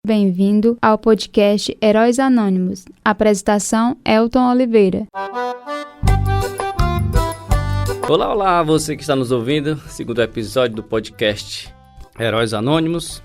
Bem-vindo ao podcast Heróis Anônimos. Apresentação: Elton Oliveira. Olá, você que está nos ouvindo. Segundo episódio do podcast Heróis Anônimos.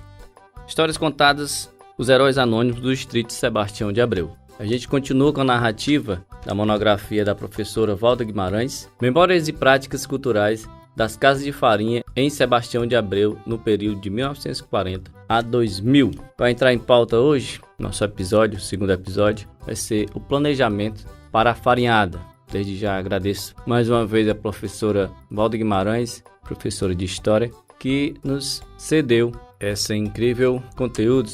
Histórias contadas, os heróis anônimos do Distrito Sebastião de Abreu. A gente continua com a narrativa da monografia da professora Valda Guimarães, Memórias e Práticas Culturais das Casas de Farinha em Sebastião de Abreu no período de 1940 a 2000. Para entrar em pauta hoje, nosso episódio, o segundo episódio, vai ser o planejamento para a farinhada. Desde já agradeço mais uma vez a professora Valda Guimarães, professora de História, que nos cedeu esse incrível conteúdo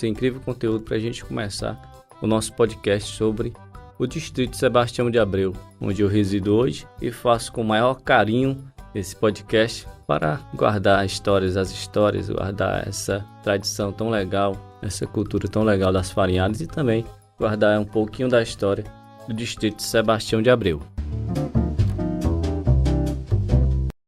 para a gente começar o nosso podcast sobre o Distrito Sebastião de Abreu, onde eu resido hoje e faço com o maior carinho esse podcast para guardar as histórias, guardar essa tradição tão legal, essa cultura tão legal das farinhadas e também guardar um pouquinho da história do Distrito Sebastião de Abreu.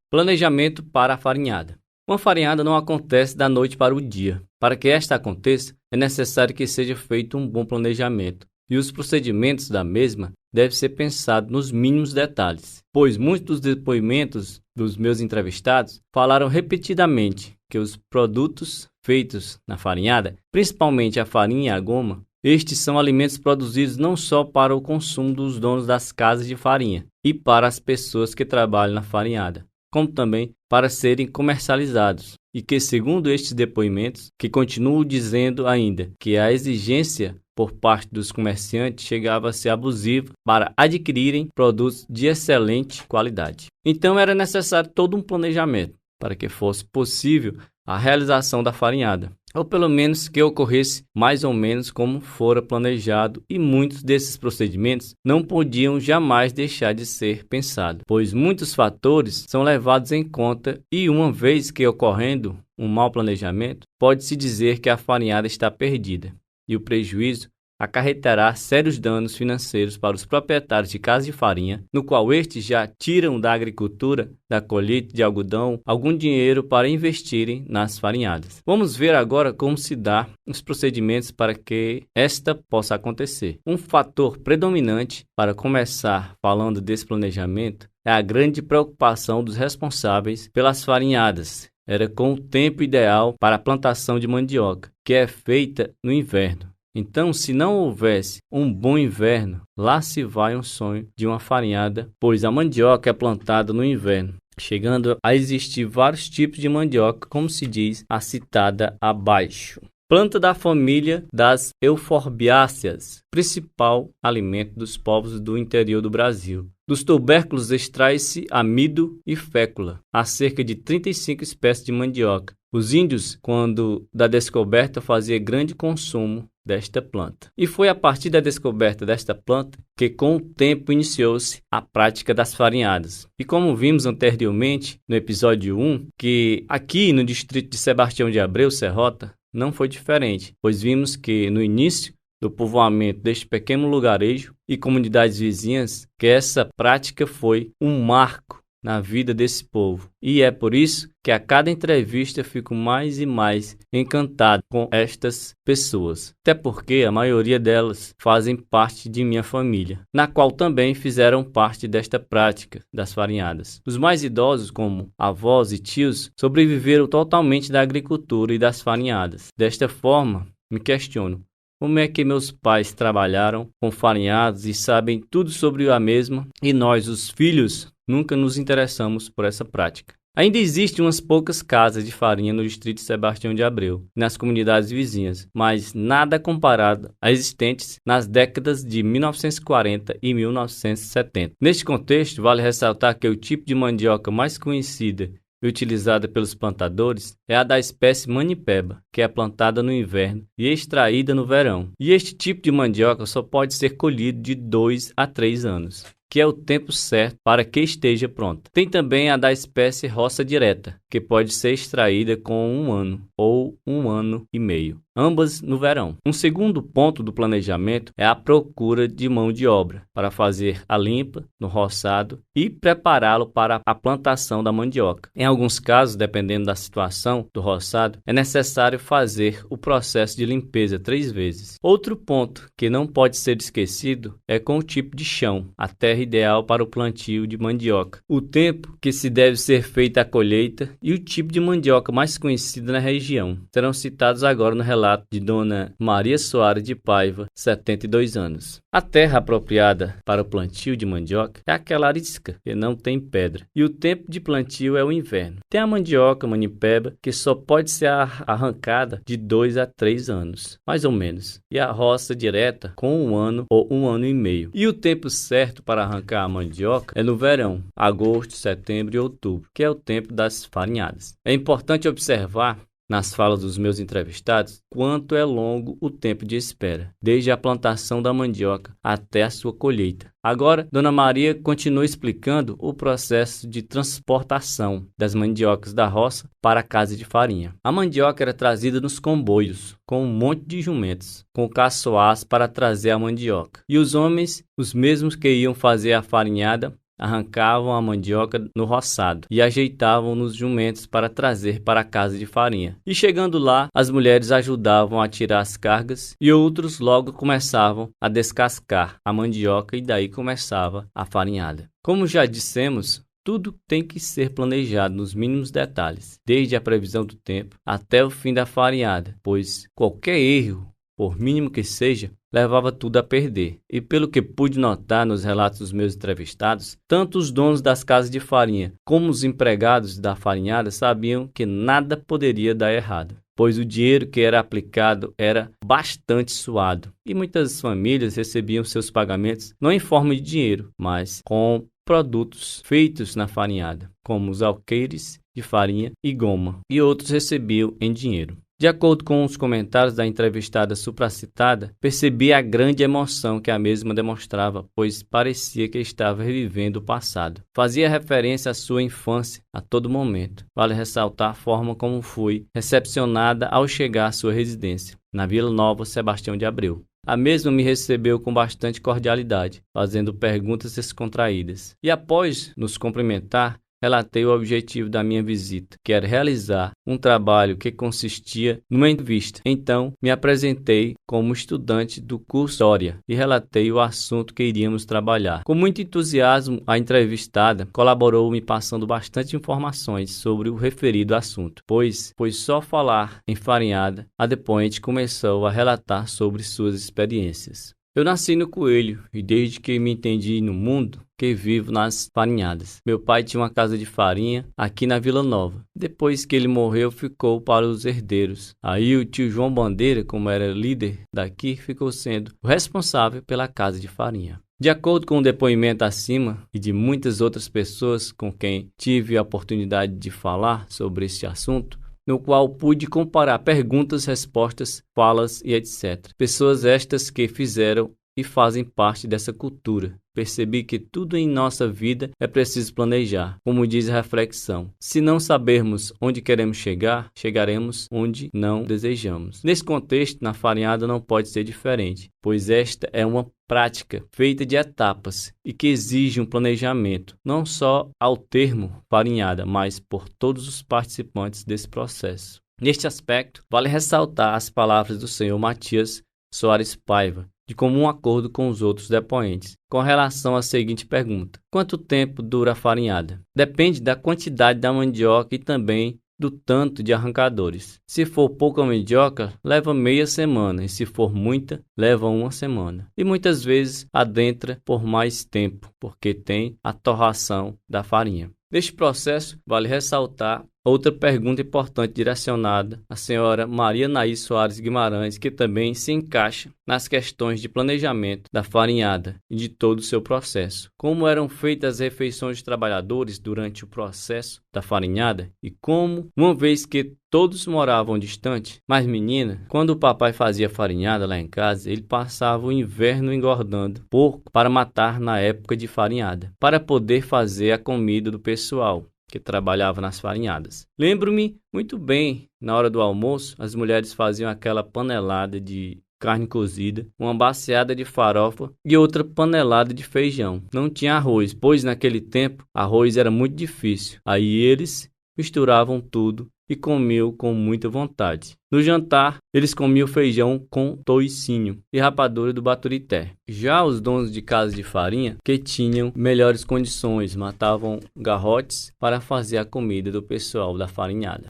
Planejamento para a farinhada. Uma farinhada não acontece da noite para o dia. Para que esta aconteça, é necessário que seja feito um bom planejamento, e os procedimentos da mesma devem ser pensados nos mínimos detalhes, pois muitos dos depoimentos dos meus entrevistados falaram repetidamente que os produtos feitos na farinhada, principalmente a farinha e a goma, estes são alimentos produzidos não só para o consumo dos donos das casas de farinha e para as pessoas que trabalham na farinhada, como também para serem comercializados, e que, segundo estes depoimentos, que continuam dizendo ainda que a exigência por parte dos comerciantes chegava a ser abusiva para adquirirem produtos de excelente qualidade. Então era necessário todo um planejamento para que fosse possível a realização da farinhada, ou pelo menos que ocorresse mais ou menos como fora planejado, e muitos desses procedimentos não podiam jamais deixar de ser pensados, pois muitos fatores são levados em conta e uma vez que ocorrendo um mau planejamento, pode-se dizer que a farinhada está perdida e o prejuízo acarretará sérios danos financeiros para os proprietários de casas de farinha, no qual estes já tiram da agricultura, da colheita de algodão, algum dinheiro para investirem nas farinhadas. Vamos ver agora como se dá os procedimentos para que esta possa acontecer. Um fator predominante para começar falando desse planejamento é a grande preocupação dos responsáveis pelas farinhadas. Era com o tempo ideal para a plantação de mandioca, que é feita no inverno. Então, se não houvesse um bom inverno, lá se vai um sonho de uma farinhada, pois a mandioca é plantada no inverno, chegando a existir vários tipos de mandioca, como se diz a citada abaixo. Planta da família das euforbiáceas, principal alimento dos povos do interior do Brasil. Dos tubérculos extrai-se amido e fécula. Há cerca de 35 espécies de mandioca. Os índios, quando da descoberta, faziam grande consumo desta planta. E foi a partir da descoberta desta planta que com o tempo iniciou-se a prática das farinhadas. E como vimos anteriormente no episódio 1, que aqui no distrito de Sebastião de Abreu, Serrota, não foi diferente, pois vimos que no início do povoamento deste pequeno lugarejo e comunidades vizinhas, que essa prática foi um marco na vida desse povo. E é por isso que a cada entrevista fico mais e mais encantado com estas pessoas. Até porque a maioria delas fazem parte de minha família, na qual também fizeram parte desta prática das farinhadas. Os mais idosos, como avós e tios, sobreviveram totalmente da agricultura e das farinhadas. Desta forma, me questiono, como é que meus pais trabalharam com farinhadas e sabem tudo sobre a mesma, e nós, os filhos, nunca nos interessamos por essa prática? Ainda existem umas poucas casas de farinha no distrito Sebastião de Abreu e nas comunidades vizinhas, mas nada comparado às existentes nas décadas de 1940 e 1970. Neste contexto, vale ressaltar que o tipo de mandioca mais conhecida e utilizada pelos plantadores é a da espécie manipeba, que é plantada no inverno e extraída no verão. E este tipo de mandioca só pode ser colhido de 2 a 3 anos. que é o tempo certo para que esteja pronta. Tem também a da espécie roça direta, que pode ser extraída com 1 ano ou 1 ano e meio, ambas no verão. Um segundo ponto do planejamento é a procura de mão de obra para fazer a limpa no roçado e prepará-lo para a plantação da mandioca. Em alguns casos, dependendo da situação do roçado, é necessário fazer o processo de limpeza 3 vezes. Outro ponto que não pode ser esquecido é com o tipo de chão, a terra ideal para o plantio de mandioca, o tempo que se deve ser feita a colheita e o tipo de mandioca mais conhecido na região. Serão citados agora no relato de Dona Maria Soares de Paiva, 72 anos. A terra apropriada para o plantio de mandioca é aquela arisca, que não tem pedra, e o tempo de plantio é o inverno. Tem a mandioca manipeba, que só pode ser arrancada de 2 a 3 anos, mais ou menos, e a roça direta com 1 ano ou 1 ano e meio. E o tempo certo para arrancar a mandioca é no verão, agosto, setembro e outubro, que é o tempo das farinhadas. É importante observar nas falas dos meus entrevistados, quanto é longo o tempo de espera, desde a plantação da mandioca até a sua colheita. Agora, Dona Maria continua explicando o processo de transportação das mandiocas da roça para a casa de farinha. A mandioca era trazida nos comboios, com um monte de jumentos, com caçoás para trazer a mandioca. E os homens, os mesmos que iam fazer a farinhada, arrancavam a mandioca no roçado e ajeitavam nos jumentos para trazer para a casa de farinha. E chegando lá, as mulheres ajudavam a tirar as cargas e outros logo começavam a descascar a mandioca e daí começava a farinhada. Como já dissemos, tudo tem que ser planejado nos mínimos detalhes, desde a previsão do tempo até o fim da farinhada, pois qualquer erro, por mínimo que seja, levava tudo a perder. E pelo que pude notar nos relatos dos meus entrevistados, tanto os donos das casas de farinha como os empregados da farinhada sabiam que nada poderia dar errado, pois o dinheiro que era aplicado era bastante suado. E muitas famílias recebiam seus pagamentos não em forma de dinheiro, mas com produtos feitos na farinhada, como os alqueires de farinha e goma, e outros recebiam em dinheiro. De acordo com os comentários da entrevistada supracitada, percebi a grande emoção que a mesma demonstrava, pois parecia que estava revivendo o passado. Fazia referência à sua infância a todo momento. Vale ressaltar a forma como fui recepcionada ao chegar à sua residência, na Vila Nova Sebastião de Abreu. A mesma me recebeu com bastante cordialidade, fazendo perguntas descontraídas. E após nos cumprimentar, relatei o objetivo da minha visita, que era realizar um trabalho que consistia numa entrevista. Então, me apresentei como estudante do curso História e relatei o assunto que iríamos trabalhar. Com muito entusiasmo, a entrevistada colaborou me passando bastante informações sobre o referido assunto, pois só falar em farinhada, a depoente começou a relatar sobre suas experiências. Eu nasci no Coelho e desde que me entendi no mundo, que vivo nas farinhadas. Meu pai tinha uma casa de farinha aqui na Vila Nova. Depois que ele morreu, ficou para os herdeiros. Aí o tio João Bandeira, como era líder daqui, ficou sendo o responsável pela casa de farinha. De acordo com o depoimento acima e de muitas outras pessoas com quem tive a oportunidade de falar sobre este assunto, no qual pude comparar perguntas, respostas, falas e etc. Pessoas estas que fizeram e fazem parte dessa cultura. Percebi que tudo em nossa vida é preciso planejar, como diz a reflexão. Se não sabermos onde queremos chegar, chegaremos onde não desejamos. Nesse contexto, na farinhada não pode ser diferente, pois esta é uma prática feita de etapas e que exige um planejamento, não só ao termo farinhada, mas por todos os participantes desse processo. Neste aspecto, vale ressaltar as palavras do senhor Matias Soares Paiva, de comum acordo com os outros depoentes, com relação à seguinte pergunta: quanto tempo dura a farinhada? Depende da quantidade da mandioca e também do tanto de arrancadores. Se for pouca mandioca, leva meia semana, e se for muita, leva 1 semana. E muitas vezes adentra por mais tempo, porque tem a torração da farinha. Neste processo, vale ressaltar outra pergunta importante direcionada à senhora Maria Naís Soares Guimarães, que também se encaixa nas questões de planejamento da farinhada e de todo o seu processo. Como eram feitas as refeições dos trabalhadores durante o processo da farinhada e como, uma vez que Todos moravam distante, mas menina, quando o papai fazia farinhada lá em casa, ele passava o inverno engordando porco para matar na época de farinhada, para poder fazer a comida do pessoal que trabalhava nas farinhadas. Lembro-me muito bem, na hora do almoço, as mulheres faziam aquela panelada de carne cozida, uma baciada de farofa e outra panelada de feijão. Não tinha arroz, pois naquele tempo arroz era muito difícil. Aí eles misturavam tudo e comiam com muita vontade. No jantar, eles comiam feijão com toicinho e rapadura do Baturité. Já os donos de casa de farinha, que tinham melhores condições, matavam garrotes para fazer a comida do pessoal da farinhada.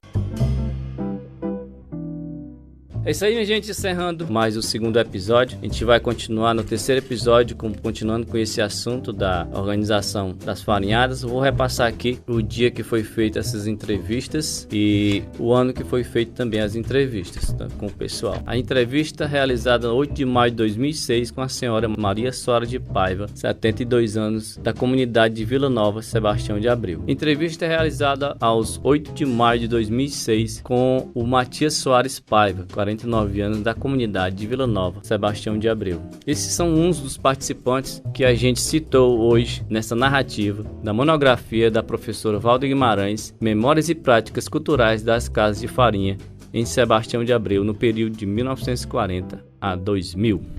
É isso aí, minha gente, encerrando mais o segundo episódio. A gente vai continuar no terceiro episódio, continuando com esse assunto da organização das farinhadas. Eu vou repassar aqui o dia que foi feita essas entrevistas e o ano que foi feito também as entrevistas, tá, com o pessoal. A entrevista realizada 8 de maio de 2006 com a senhora Maria Soara de Paiva, 72 anos, da comunidade de Vila Nova, Sebastião de Abreu. Entrevista realizada aos 8 de maio de 2006 com o Matias Soares Paiva, 49 anos, da comunidade de Vila Nova, Sebastião de Abreu. Esses são uns dos participantes que a gente citou hoje nessa narrativa da monografia da professora Valda Guimarães, Memórias e Práticas Culturais das Casas de Farinha em Sebastião de Abreu, no período de 1940 a 2000.